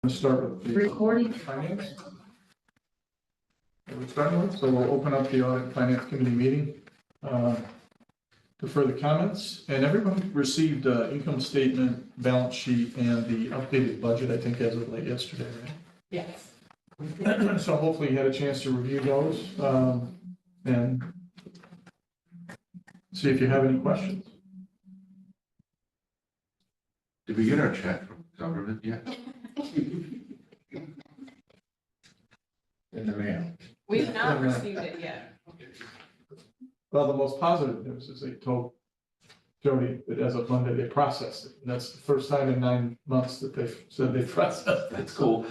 Let's start with the Recording. finance. We're starting with, so we'll open up the audit and finance committee meeting to further comments. And everyone received income statement, balance sheet, and the updated budget, I think, as of late yesterday, right? Yes. So hopefully you had a chance to review those and see if you have any questions. Did we get our check from government yet? In the mail. We've not received it yet. Well, the most positive news is they told Jody that as of Monday, they processed it. And that's the first time in 9 months that they've said they processed it. That's cool.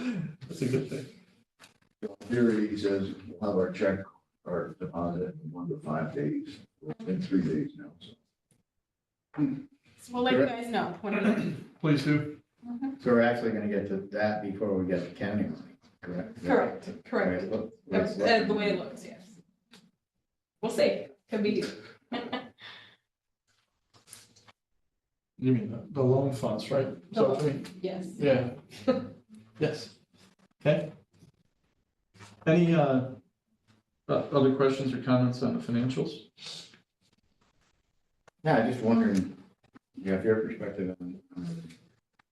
That's a good thing. Here he says we'll have our check or deposit in 1 to 5 days. It's been 3 days now, so. So we'll let you guys know when it Please do. So we're actually gonna get to that before we get to county money, correct? Correct. That's the way it looks, yes. We'll see. Could be. You mean the loan funds, right? So, I mean, Yes. yeah. Yes. Okay. Any other questions or comments on the financials? Yeah, I'm just wondering, you have your perspective on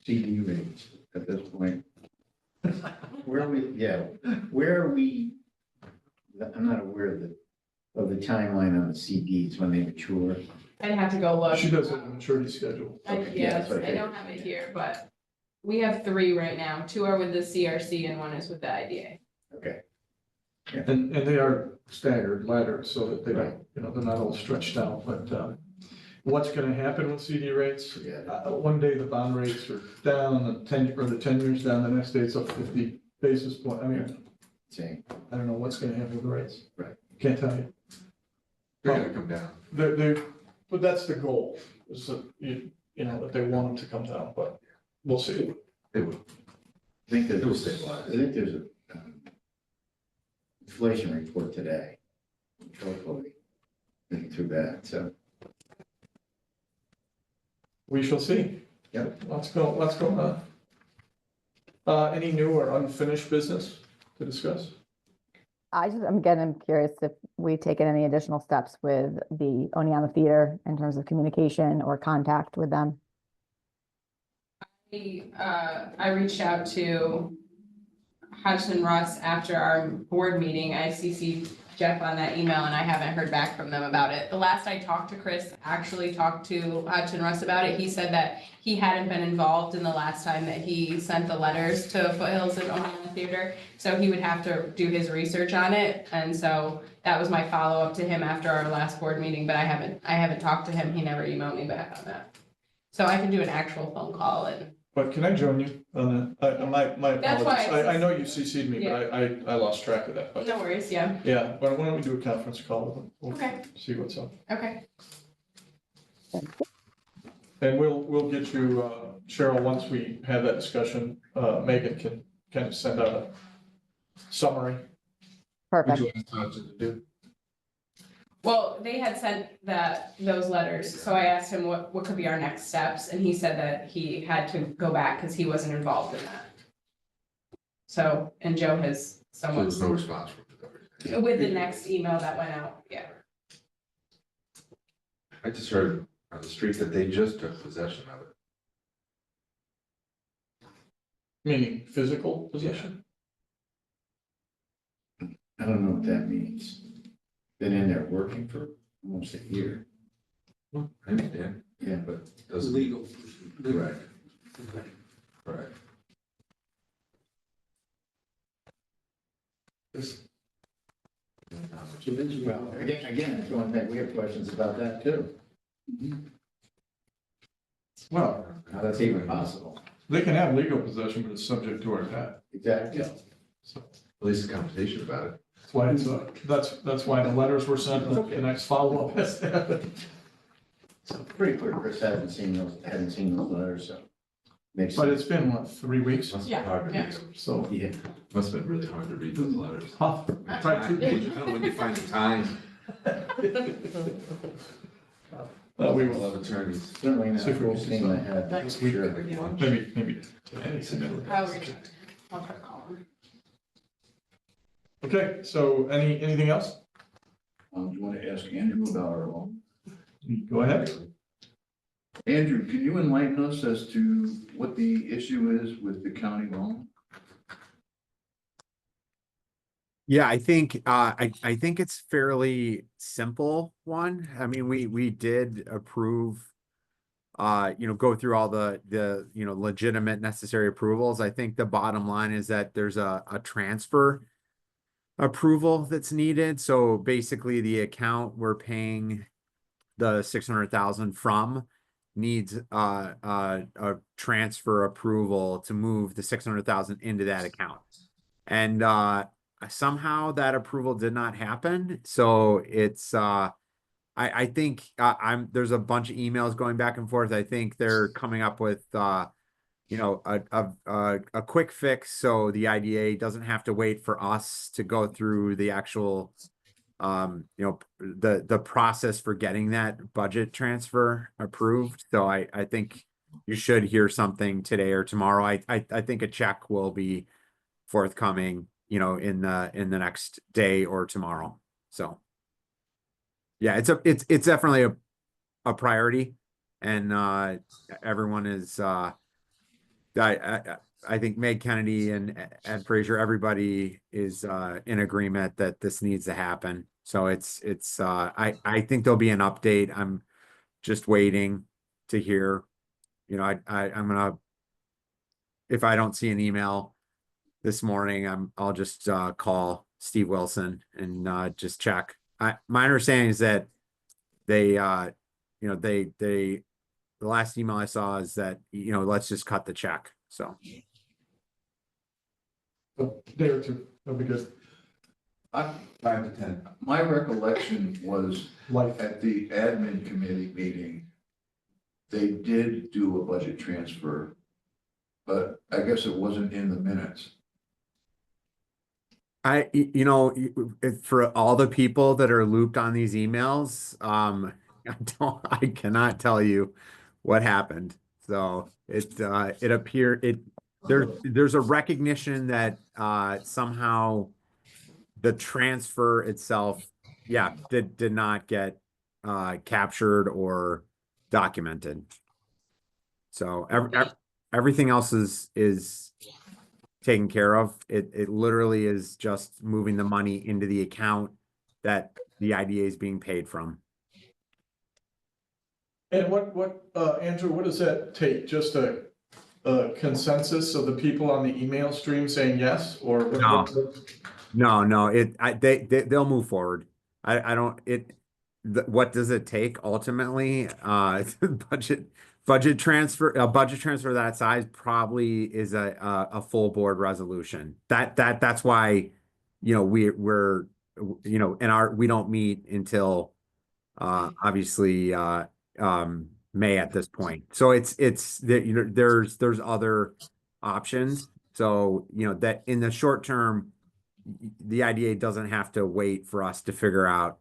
CD rates at this point. Where are we, I'm not aware of the timeline on the CDs when they mature. I'd have to go look. She does have a maturity schedule. Yes, I don't have it here, but we have 3 right now. 2 are with the CRC and 1 is with the IDA. Okay, And they are staggered ladders so that they don't, they're not all stretched out, but what's gonna happen with CD rates? yeah, One day the bond rates are down, the 10 years down, the next day it's up 50 basis point. I mean, same, I don't know what's gonna happen with the rates. Right. Can't tell you. They're gonna come down. But that's the goal, is that, that they want them to come down, but we'll see. They will. I think that It will stabilize. I think there's a inflation report today. Hopefully, thinking through that, so. We shall see. Yep. Let's go on. Any new or unfinished business to discuss? I'm curious if we've taken any additional steps with the Oneonta Theater in terms of communication or contact with them. I reached out to Hudson Russ after our board meeting. I CC'd Jeff on that email and I haven't heard back from them about it. The last I talked to Chris, actually talked to Hudson Russ about it. He said that he hadn't been involved in the last time that he sent the letters to Foothills and Oneonta Theater. So he would have to do his research on it. And so that was my follow-up to him after our last board meeting, but I haven't talked to him. He never emailed me back on that. So I can do an actual phone call and. But can I join you on that? My That's apologies. why I know you CC'd me, but I lost track of that. But No worries, yeah. yeah, why don't we do a conference call with them? We'll Okay. see what's up. Okay. And we'll get you, Cheryl, once we have that discussion, Megan can kind of send out a summary. Perfect. Would you like to do? Well, they had sent those letters, so I asked him what could be our next steps, and he said that he had to go back because he wasn't involved in that. So, and Joe has So someone there's no response from with the next email that went out, yeah. I just heard on the street that they just took possession of it. Meaning physical possession? I don't know what that means. Been in there working for almost a year. I understand, Yeah, but doesn't. Legal. Correct. Correct. This. well, again, it's one thing, we have questions about that too. Well, How that's even possible. they can have legal possession, but it's subject to our debt. Exactly. So At least a conversation about it. that's why that's why the letters were sent, and the next follow-up has to happen. So pretty clear, Chris hadn't seen those letters, so. Makes But sense. it's been, what, 3 weeks? Must have Yeah, been hard to yeah. read them. So Yeah. Must have been really hard to read those letters. tough. Try to. When you find the time, We we will, love attorneys. Certainly not See if we full can steam do ahead, next for week. sure. maybe. I'll reach out. I'll try to call him. Okay, so anything else? Do you want to ask Andrew about our loan? Go ahead. Andrew, can you enlighten us as to what the issue is with the county loan? Yeah, I think I think it's fairly simple one. I mean, we did approve, go through all the legitimate necessary approvals. I think the bottom line is that there's a transfer approval that's needed. So basically the account we're paying the 600,000 from needs a transfer approval to move the 600,000 into that account. And somehow that approval did not happen. So it's I think there's a bunch of emails going back and forth. I think they're coming up with a quick fix so the IDA doesn't have to wait for us to go through the actual the process for getting that budget transfer approved. So I think you should hear something today or tomorrow. I think a check will be forthcoming, in the next day or tomorrow. So yeah, it's definitely a priority, and everyone is I think Meg Kennedy and Ed Frazier, everybody is in agreement that this needs to happen. So it's I think there'll be an update. I'm just waiting to hear. I'm gonna, if I don't see an email this morning, I'll just call Steve Wilson and just check. My understanding is that they the last email I saw is that let's just cut the check. So A day or two, that'll be good. 5 to 10. My recollection was Life. at the admin committee meeting, they did do a budget transfer, but I guess it wasn't in the minutes. For all the people that are looped on these emails, I cannot tell you what happened. So it appeared there's a recognition that somehow the transfer itself, did not get captured or documented. So everything else is taken care of. It literally is just moving the money into the account that the IDA is being paid from. And Andrew, what does that take? Just a consensus of the people on the email stream saying yes, or? No. They'll move forward. I don't. What does it take ultimately? Budget transfer. A budget transfer of that size probably is a full board resolution. That's why we're we don't meet until obviously May at this point. So it's there's other options. So that in the short term, the IDA doesn't have to wait for us to figure out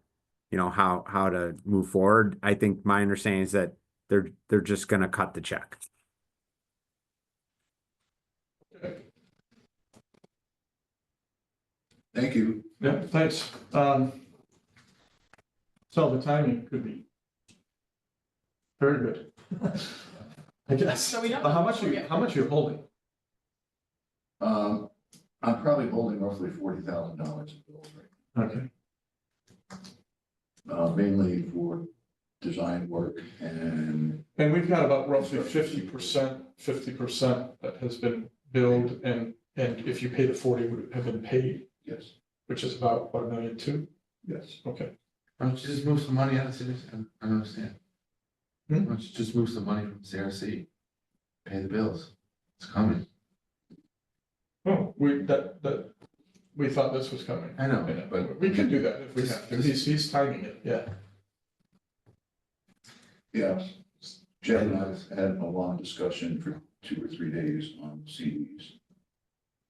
how to move forward. I think my understanding is that they're just going to cut the check. Thank you. Yeah, thanks. So the timing could be very good, I guess. So we don't- How much are you holding? I'm probably holding roughly $40,000 in bills right Okay. now, mainly for design work and And we've got about roughly 50% that has been billed, and if you pay the 40 would have been paid, yes, which is about, what, $1.2 million? yes. Okay. Why don't you just move some money out of CRC? I don't understand. Why don't you just move some money from CRC? Pay the bills. It's coming. Oh, we thought this was coming. I know, Yeah, but we can do that if we have to. He's timing it, yeah. Yes, Jeff and I have had a long discussion for 2 or 3 days on CDs.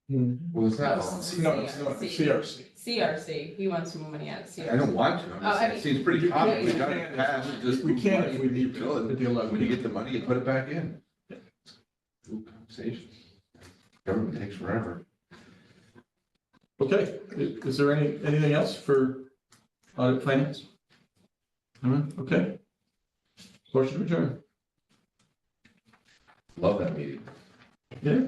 well, it's not. No, it's not, CRC. CRC, he wants more money out of CRC. I don't want to. I'm just saying, it seems pretty common. We got it passed. Just We move can money if we from need to, utility. at the 11. When you get the money, you put it back in. Group conversation. Government takes forever. Okay, is there anything else for audit finance? Okay. Motion to adjourn. Love that meeting. Yeah.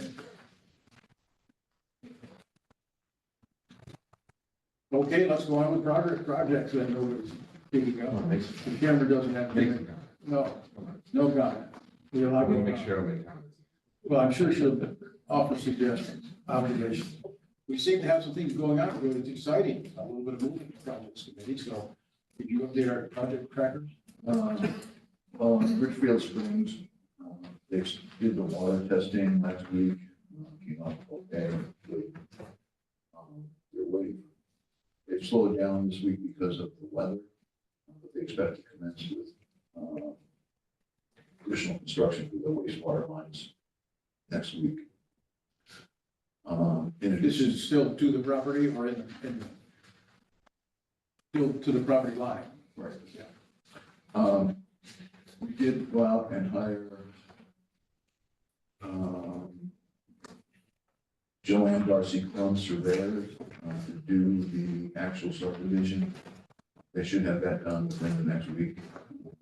Okay, let's go on with projects then. Nobody's speaking up. The camera doesn't have anything. No, no comment. We're allowed to Make sure I make comments. Well, I'm sure she'll offer suggestions, observations. We seem to have some things going on, really, it's exciting, a little bit of movement in projects committee, so did you update our project trackers? Well, in Richfield Springs, they did the water testing last week, came out okay. They're waiting. They've slowed down this week because of the weather, but they expect to commence with additional construction for the wastewater lines next week. In This addition, is still to the property or still to the property line? right, Yeah. we did go out and hire Joanne Darcy Crum surveyors to do the actual subdivision. They should have that done within the next week.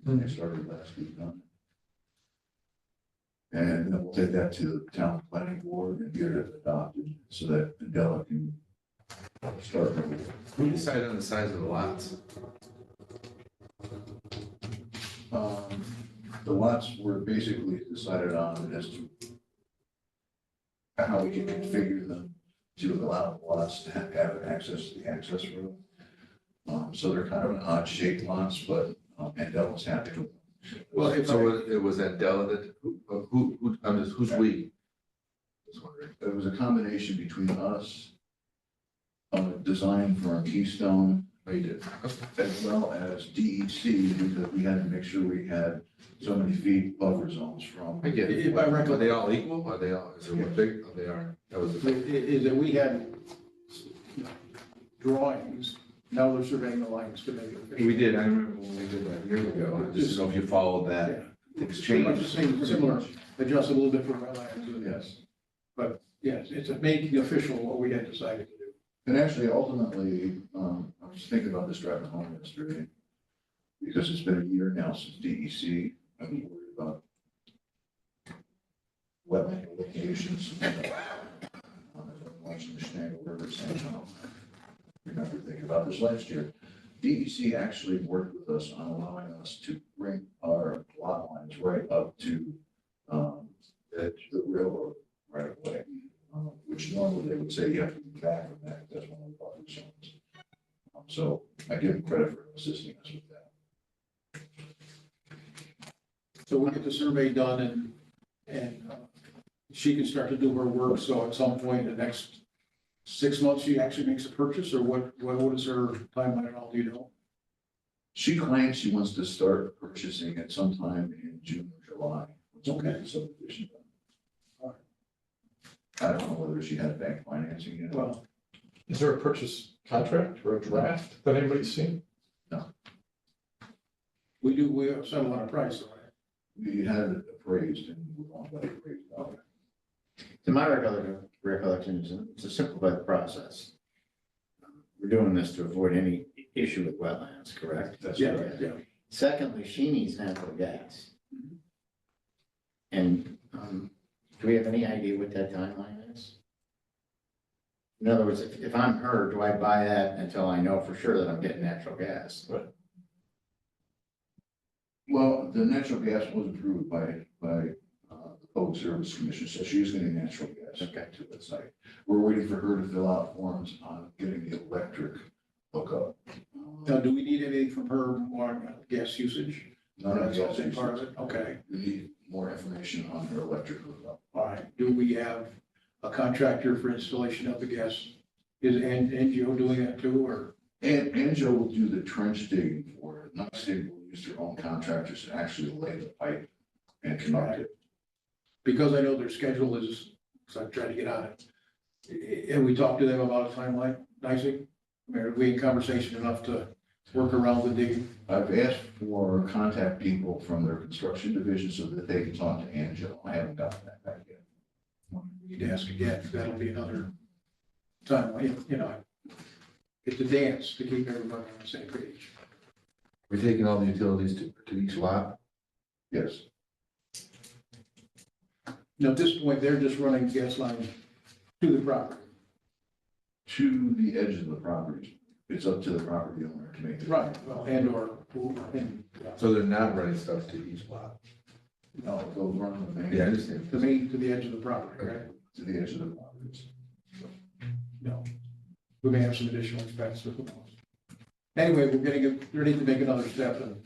They started last week on it. And then we'll take that to the town planning board and get it adopted so that Adela can start. Who decided on the size of the lots? The lots were basically decided on as to how we can configure them to allow the lots to have access to the access road. So they're kind of an odd shaped lots, but Adela's happy with them. Well, if So I, it was that Della that, who's we? Just wondering. It was a combination between us, design firm Keystone, Oh, you did. as well as DEC, because we had to make sure we had so many feet buffer zones from. I get it. If I recollect- Are they all equal? Are they all, is it what big? Oh, they are. That was the thing. is that we had drawings, now they're surveying the lines to make it official. We did. I remember when we did that years ago. I just don't know if you followed that. Yeah. It's Pretty much the changed. same, similar, adjust a little bit for wetlands. Yes. But yes, it's making official what we had decided to do. And actually, ultimately, I was thinking about this driving home yesterday, because it's been a year now since DEC, I was worried about wetland locations. Watching the Schneider River saying, oh, remember thinking about this last year. DEC actually worked with us on allowing us to bring our lot lines right up to the railroad right away. Which normally they would say you have to be back from that, that's one of the buffer zones. So I give them credit for assisting us with that. So we'll get the survey done and she can start to do her work. So at some point in the next 6 months, she actually makes a purchase or what is her timeline and all, do you know? She claims she wants to start purchasing at some time in June or July. Okay. Subdivision done. I don't know whether she had bank financing yet. Well, Is there a purchase contract or a draft that anybody's seen? we settle on a price, all right? We had it appraised and we want that appraised. Okay. To my recollection is to simplify the process. We're doing this to avoid any issue with wetlands, correct? That's Yeah, correct. yeah. Secondly, she needs natural gas. And do we have any idea what that timeline is? In other words, if I'm her, do I buy that until I know for sure that I'm getting natural gas? Well, the natural gas was approved by the Public Service Commission, so she is getting natural gas to the site. We're waiting for her to fill out forms on getting the electric hookup. Now, do we need anything from her more on gas usage? None of That's the also gas part of usage. it, okay. We need more information on her electric hookup. All right, do we have a contractor for installation of the gas? Is NGO doing that too, or? And Anjo will do the trench digging for it. Not State will use their own contractors to actually lay the pipe and connect it. Because I know their schedule is, so I'm trying to get on it. And we talked to them about a timeline, nicely? I mean, are we in conversation enough to work around the digging? I've asked for contact people from their construction division so that they can talk to Anjo. I haven't gotten that back yet. We need to ask again, that'll be another timeline, you know. It's a dance to keep everybody on the same page. We're taking all the utilities to each lot. Yes, Now, at this point, they're just running gas lines to the property. to the edge of the property. It's up to the property owner to make the. Right. Well, and So they're not running stuff to each lot. No, they'll run the main. Yeah, I understand. the main to the edge of the property, right? To the edge of the properties. No. We may have some additional expense, but who knows? Anyway, we're getting ready to make another step and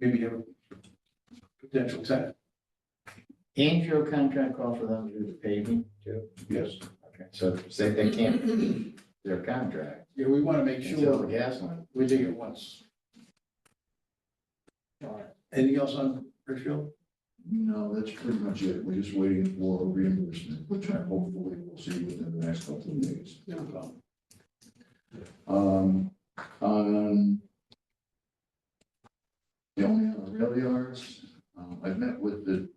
maybe have a potential tenant. And your contract call for them to do the paving too? Yes. Okay, so say they can't finish their contract Yeah, we want to make until the sure gas line. we dig it once. All right. Anything else on Richfield? No, that's pretty much it. We're just waiting for reimbursement, which I hopefully will see within the next couple of days. On the only other rail yards, I've met with the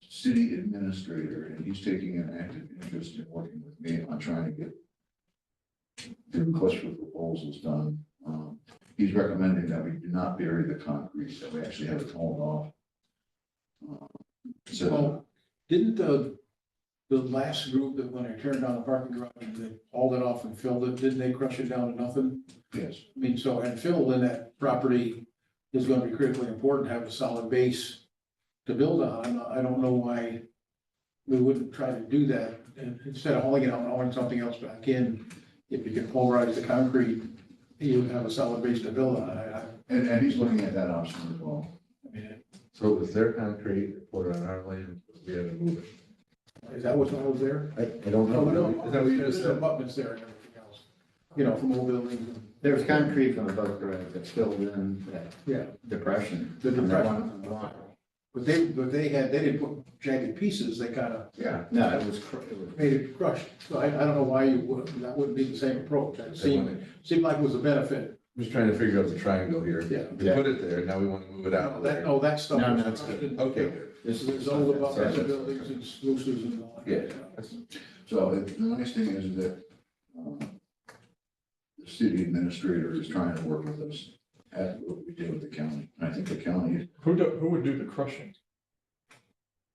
city administrator, and he's taking an active interest in working with me on trying to get the request for proposals done. He's recommending that we do not bury the concrete, that we actually have it hauled off. So, Well, didn't the last group that when I turned down the parking garage, they hauled it off and filled it, didn't they crush it down to nothing? yes, I mean, so, and fill in that property is gonna be critically important to have a solid base to build on. I don't know why we wouldn't try to do that, and instead of hauling it out and hauling something else back in, if you can pulverize the concrete, you have a solid base to build on. and he's looking at that option as well. I mean, So it was their concrete, put it on our land, we had to move it. is that what's all there? I don't No, know. no, Is that what you there's just some said? abutments there and everything else, you know, from old buildings. There was concrete from the boat garage that filled in that Yeah, depression. The depression. And that one- but they didn't put jagged pieces, they kind of Yeah. No, it was, made it crushed. So I don't know why that wouldn't be the same approach. It seemed like it was a benefit. I'm just trying to figure out the triangle here. Yeah. We put it there, now we want to move it out. That stuff. No, was that's crushed. Okay, good. this There's is. all the buildings and buildings and sluices and all that. Yeah. That's- So the nice thing is that the city administrator is trying to work with us as what we did with the county. And I think the county, Who would do the crushing?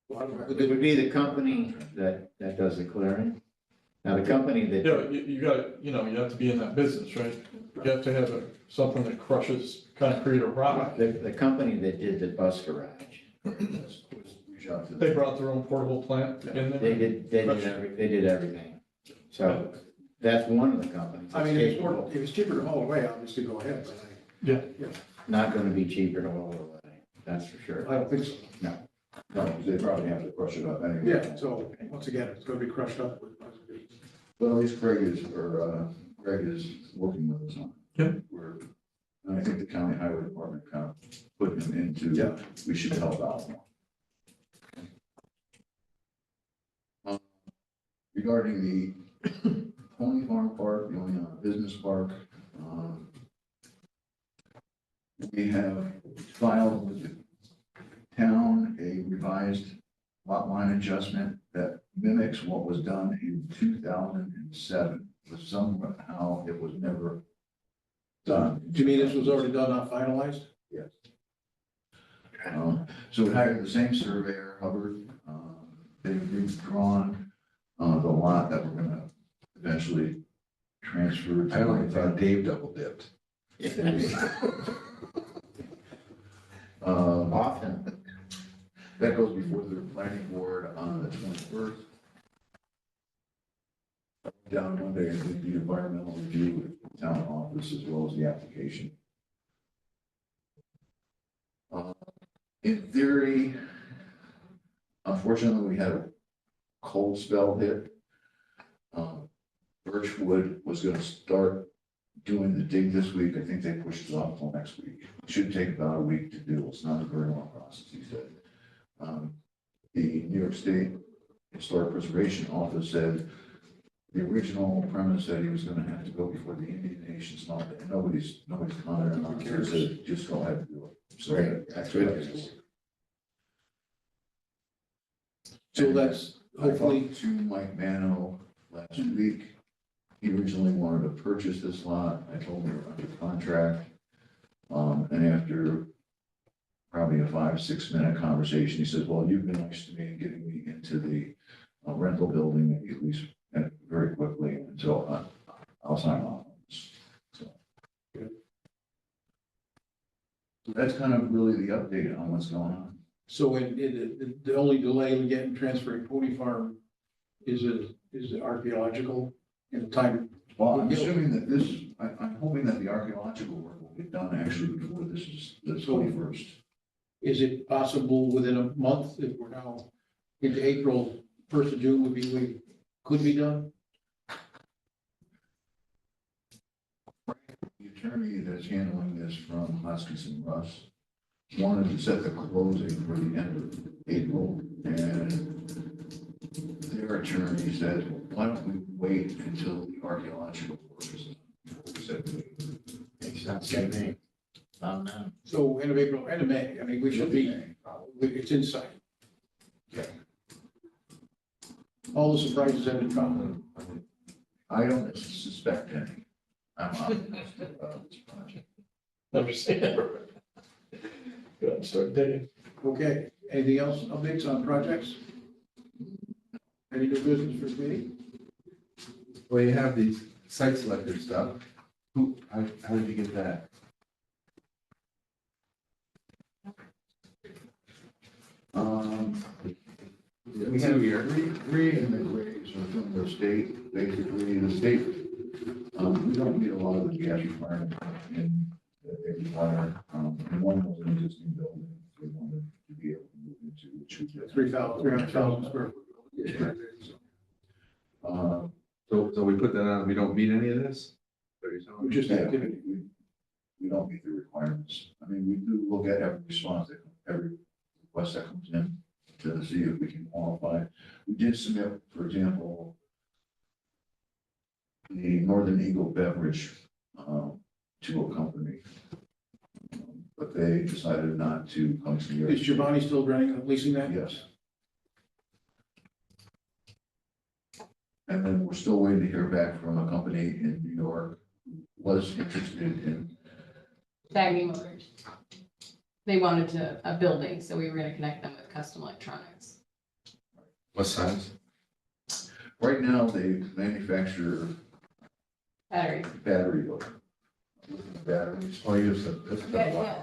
It would be the company that does the clearing. Now, the company that. Yeah, you gotta, you have to be in that business, right? You have to have something that crushes concrete or rock. The company that did the bus garage, reach out to They them. brought their own portable plant in they there. did everything. So that's one of the companies. I mean, that's if capable. it's cheaper to haul away, obviously go ahead, but Yeah. Not gonna be cheaper to haul away, that's for sure. I don't think so. No, they probably have to crush it up anyway. Yeah, so once again, it's gonna be crushed up with. But at least Greg is working with us on it. Yeah. And I think the county highway department kind of put him into, Yeah. we should help out more. Regarding the Pony Farm Park, the only business park, we have filed with the town a revised lot line adjustment that mimics what was done in 2007, but somehow it was never done. Do you mean this was already done, not finalized? Yes. So we hired the same surveyor, Hubbard. They've drawn the lot that we're gonna eventually transfer. I only thought Dave double dipped. Often, That goes before the planning board on the 21st. Down one day and did the environmental review with the town office as well as the application. In theory, unfortunately, we had a cold spell hit. Birchwood was gonna start doing the dig this week. I think they pushed it off till next week. It should take about a week to do. It's not a very long process, he said. The New York State Historic Preservation Office said the original premise that he was gonna have to go before the Indian Nations, and nobody's commented on it. They said, just go ahead and do it. So Great. that's Good good. news. So that's I hopefully, talked to Mike Mano last week. He originally wanted to purchase this lot. I told him we're under contract. And after probably a 5-6 minute conversation, he says, well, you've been nice to me in getting me into the rental building, at least very quickly, and so I'll sign off on this. So that's kind of really the update on what's going on. So the only delay we get in transferring Pony Farm is the archaeological and the time. Well, I'm assuming that this, I'm hoping that the archaeological work will get done actually before this is the 21st. Is it possible within a month, if we're now into April, 1st of June could be done? The attorney that's handling this from Hoskins and Russ wanted to set the closing for the end of April, and their attorney said, why don't we wait until the archaeological work is done? We said, Makes sense to me. No. So end of April, end of May, I mean, we should be, it's in sight. Yeah. All the surprises have been found. I don't suspect any. I'm optimistic about this project. Understand. Good, start digging. Okay, anything else, updates on projects? Any new business for committee? Well, you have these site selector stuff. How did you get that? We have three in the grades within the state, basically, the state, we don't need a lot of the gas requirements in every water. And one was an existing building, we wanted to be able to move into, which would get 300,000 square foot. So we put that on, we don't meet any of this? What are you telling me? Just Yeah, activity. we don't meet the requirements. I mean, we do look at every response, every request that comes in to see if we can qualify. We did submit, for example, the Northern Eagle beverage to a company, but they decided not to come to the. Is Giovanni still running, leasing that? Yes. And then we're still waiting to hear back from a company in New York who was interested in. Baggy Motors. They wanted a building, so we were gonna connect them with custom electronics. What size? Right now, they manufacture Batteries. batteries. Oh, you said. Yeah.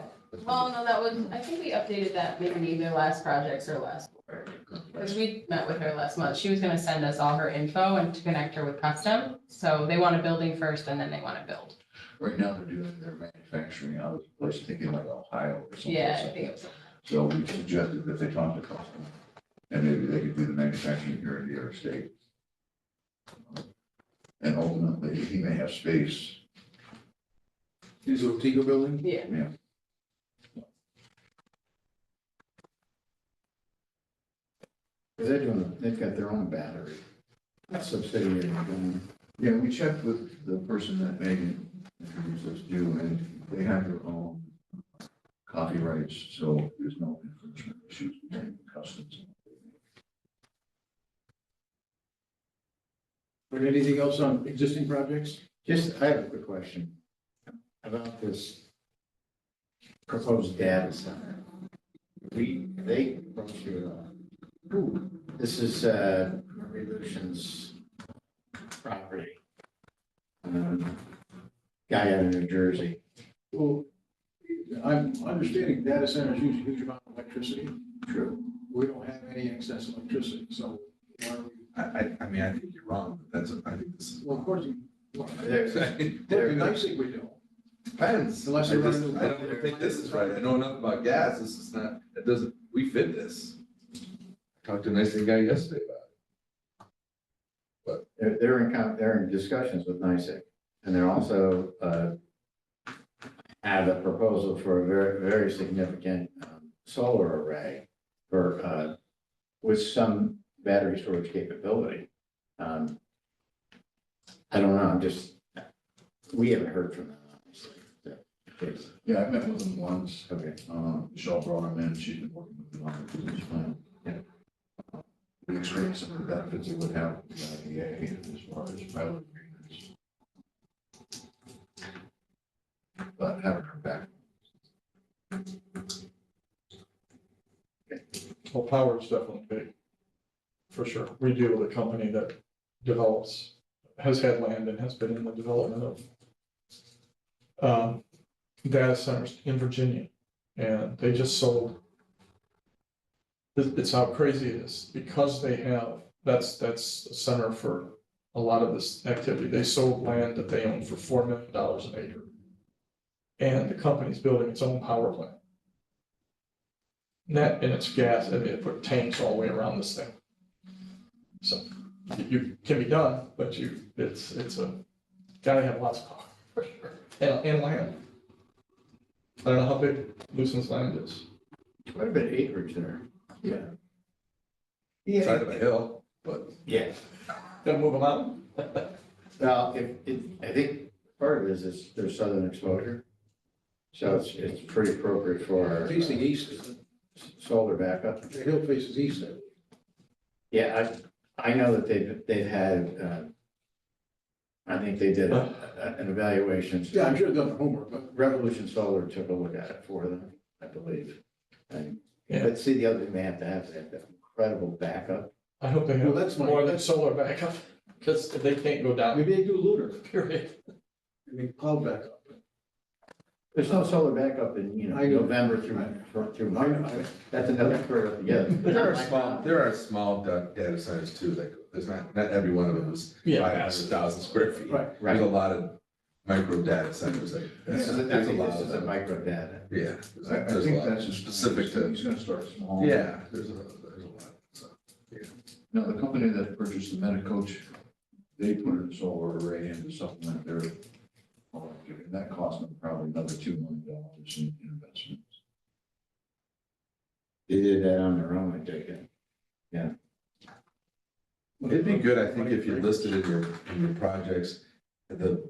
Well, no, that was, I think we updated that maybe either last projects or last board. Because we met with her last month. She was gonna send us all her info and to connect her with custom. So they want a building first and then they want to build. Right now, they're doing their manufacturing out of a place, thinking like Ohio or something. Yeah, I think it was. So we suggested that they talk to custom, and maybe they could do the manufacturing here in New York State. And ultimately, he may have space. Is it a Tigo building? Yeah. Because they've got their own battery. That's subsidiary. Yeah, we checked with the person that made introduced us to, and they have their own copyrights, so there's no infringement issues between customs. Or anything else on existing projects? I have a quick question about this proposed data center. They approached you, this is, Marie Lucian's property. Guy out of New Jersey. Well, I'm understanding data centers use a huge amount of electricity. True. We don't have any excess electricity, so why are we? I mean, I think you're wrong, but I think this is. Well, of course, There's- it'd be nice if we do. Depends. Unless I they run just- into- I don't think this is right. I know enough about gas. This is not, it doesn't, we fit this. Talked to a nice guy yesterday about They're in discussions with NICEAG, and they're also, have a proposal for a very, very significant, solar array for, with some battery storage capability. I don't know, we haven't heard from them, obviously. Yeah, I met with them once. Okay. Michelle brought him in, she's been working with them on the business plan. We experienced some of the benefits it would have with the IDA as far as pilot agreements. Well, power is definitely big, for sure. We deal with a company that develops, has had land and has been in the development of data centers in Virginia, and they just sold. It's how crazy it is, because they have, that's the center for a lot of this activity. They sold land that they own for $4 million an acre. And the company's building its own power plant. Net, and it's gas, and they put tanks all the way around this thing. So you can be done, but it's gotta have lots of power, for sure, and land. I don't know how big Lucen's land is. Quite a bit of acreage there. Yeah. Side of a hill, but Yeah. Gonna move them out? Well, I think part of it is there's southern exposure. So it's pretty appropriate for Facing east, solar backup. the hill faces east. Yeah, I know that they've had, I think they did an evaluation. Yeah, I'm sure they've done homework, but Revolution Solar took a look at it for them, I believe. And, Yeah. but see, the other thing they have that incredible backup. I hope they Well, have that's more my- than solar backup, because they can't go down, maybe they do lunar, period. I mean, cloud backup. There's no solar backup in, I know. November through March. That's another story altogether. there are small data centers too, that, there's not every one of them is Yeah. 500,000 square feet. Right. There's a lot of micro data centers, This is a there's a lot this of is a them. micro data. Yeah. I there's a think lot that's just specific to, He's gonna start small. yeah, there's a lot, so. No, the company that purchased the Metacoach, they put a solar array in to supplement their, and that cost them probably another $2 million in investments. They did that on their own, I take it. It'd be good, I think, if you listed in your projects, the,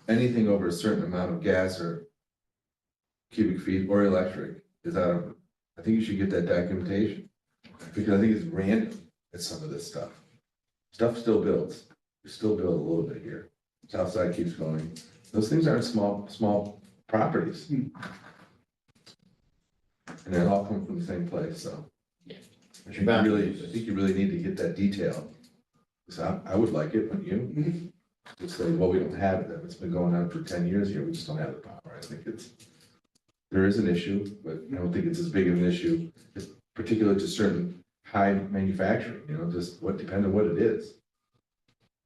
anything over a certain amount of gas or cubic feet or electric is out of, I think you should get that documentation. Because I think it's random at some of this stuff. Stuff still builds, you still build a little bit here. Southside keeps going. Those things aren't small properties. And they all come from the same place, so. I think you really need to get that detail. So I would like it, but you just say, well, we don't have it, it's been going on for 10 years here, we just don't have the power. I think there is an issue, but I don't think it's as big of an issue, it's particular to certain high manufacturing, just depending on what it is.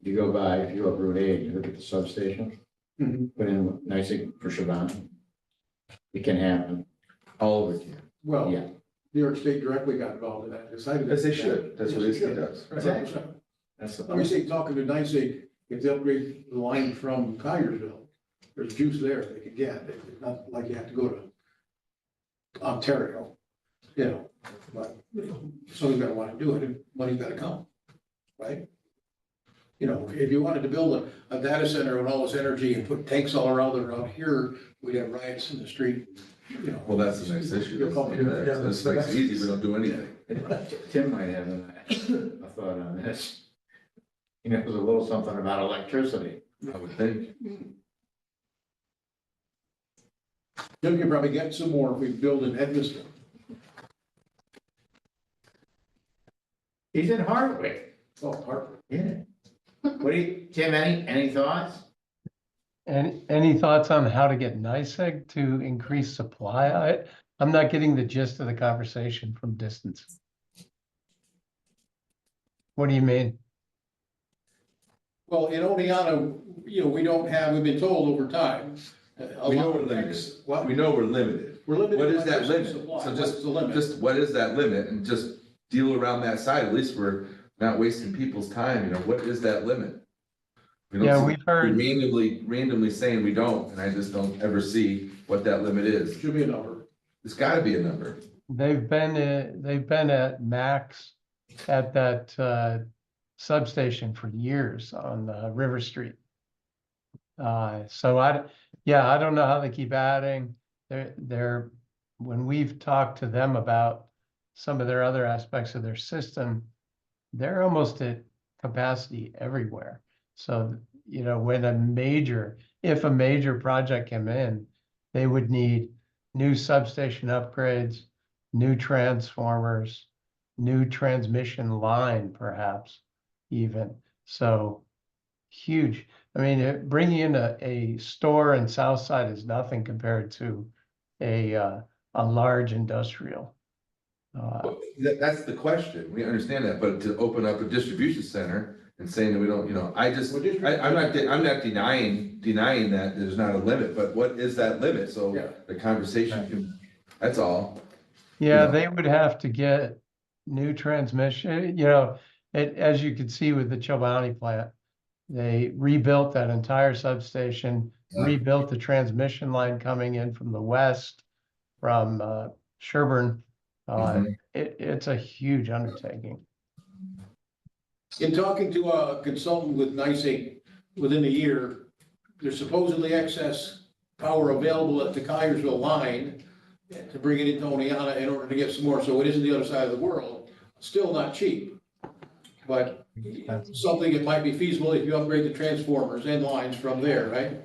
You go by, if you go up Route 8, you look at the substation, put in nicely for Shabana. It can happen. All of it can. Well, Yeah. New York State directly got involved in that, decided. As they should, that's what it does. Exactly. That's the Let me point. say, talking to NYSEG, if they upgrade the line from Tigersville, there's juice there they could get. It's not like you have to go to Ontario, but somebody's gotta wanna do it and money's gotta come, right? If you wanted to build a data center with all this energy and put tanks all around here, we'd have riots in the street, Well, that's the next issue. You're calling- This makes it easy, we don't do anything. Tim might have a thought on this. He knows a little something about electricity. I would think. Jim can probably get some more if we build in Edmiston. He's in Hardwick. Oh, Hartford. Yeah. What do you, Tim, any thoughts? Any thoughts on how to get NYSEG to increase supply? I'm not getting the gist of the conversation from distance. What do you mean? Well, in Oneonta, we've been told over time. We know we're limited. What? We know we're limited. We're limited. What is by that electricity limit? supply. So What's the limit? just what is that limit and just deal around that side. At least we're not wasting people's time, what is that limit? We don't Yeah, see- we've heard- randomly saying we don't, and I just don't ever see what that limit is. Should be a number. It's gotta be a number. They've been at max at that substation for years on River Street. So I don't know how they keep adding. When we've talked to them about some of their other aspects of their system, they're almost at capacity everywhere. So, when if a major project came in, they would need new substation upgrades, new transformers, new transmission line perhaps even. So huge. I mean, bringing in a store in Southside is nothing compared to a large industrial. That's the question. We understand that, but to open up a distribution center and saying that we don't, I'm not denying that there's not a limit, but what is that limit? So Yeah. the conversation can, that's all. Yeah, know. they would have to get new transmission, as you could see with the Chobani plant. They rebuilt that entire substation, Yeah. rebuilt the transmission line coming in from the west, from Sherburne. Mhm. It's a huge undertaking. In talking to a consultant with NICE within a year, there's supposedly excess power available at the Kyersville line to bring it into Oneonta in order to get some more, so it isn't the other side of the world. Still not cheap, but something that might be feasible if you upgrade the transformers and lines from there, right?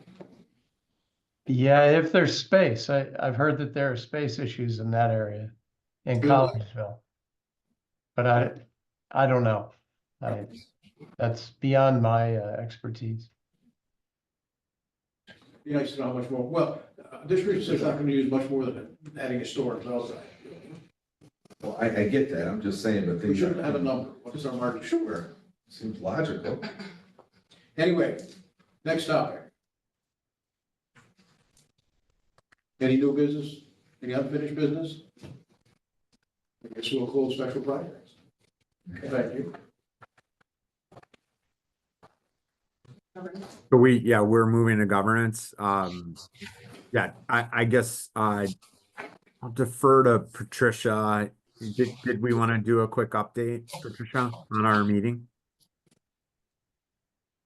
Yeah, if there's space, I've heard that there are space issues in that area, in Collegeville. But I don't know. That's beyond my expertise. Be nice to know how much more, well, district is not gonna use much more than adding a store outside. Well, I get that. I'm just saying, but We things. shouldn't have a number, what is our market? Sure, seems logical. Anyway, next topic. Any new business, any unfinished business? I guess we'll close special projects. Thank you. So we're moving to governance. Yeah, I guess I'll defer to Patricia. Did we want to do a quick update, Patricia, on our meeting?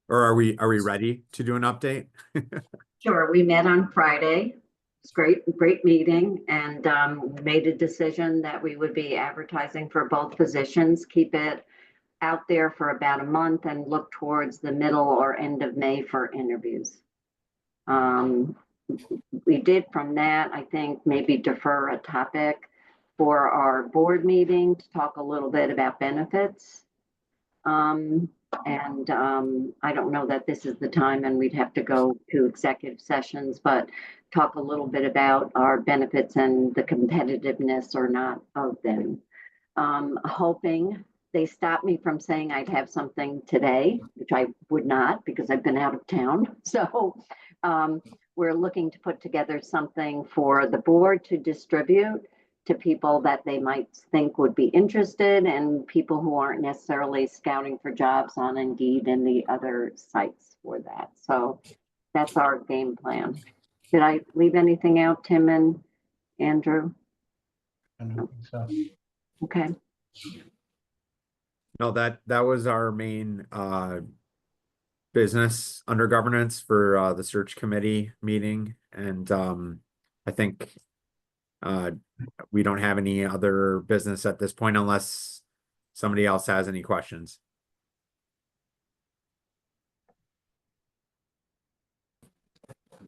Or are we ready to do an update? Sure, we met on Friday. It's great meeting, and made a decision that we would be advertising for both positions, keep it out there for about a month and look towards the middle or end of May for interviews. We did from that, I think, maybe defer a topic for our board meeting to talk a little bit about benefits. I don't know that this is the time and we'd have to go to executive sessions, but talk a little bit about our benefits and the competitiveness or not of them. Hoping they stopped me from saying I'd have something today, which I would not because I've been out of town. So we're looking to put together something for the board to distribute to people that they might think would be interested and people who aren't necessarily scouting for jobs on Indeed and the other sites for that. So that's our game plan. Did I leave anything out, Tim and Andrew? I don't think so. Okay. No, that was our main business under governance for the search committee meeting. And I think we don't have any other business at this point unless somebody else has any questions.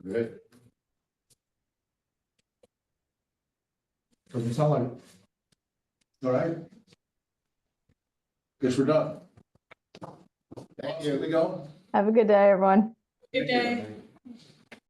Good. Doesn't sound like it. All right. Guess we're done. Thank Here you. we go. Have a good day, everyone. Good day.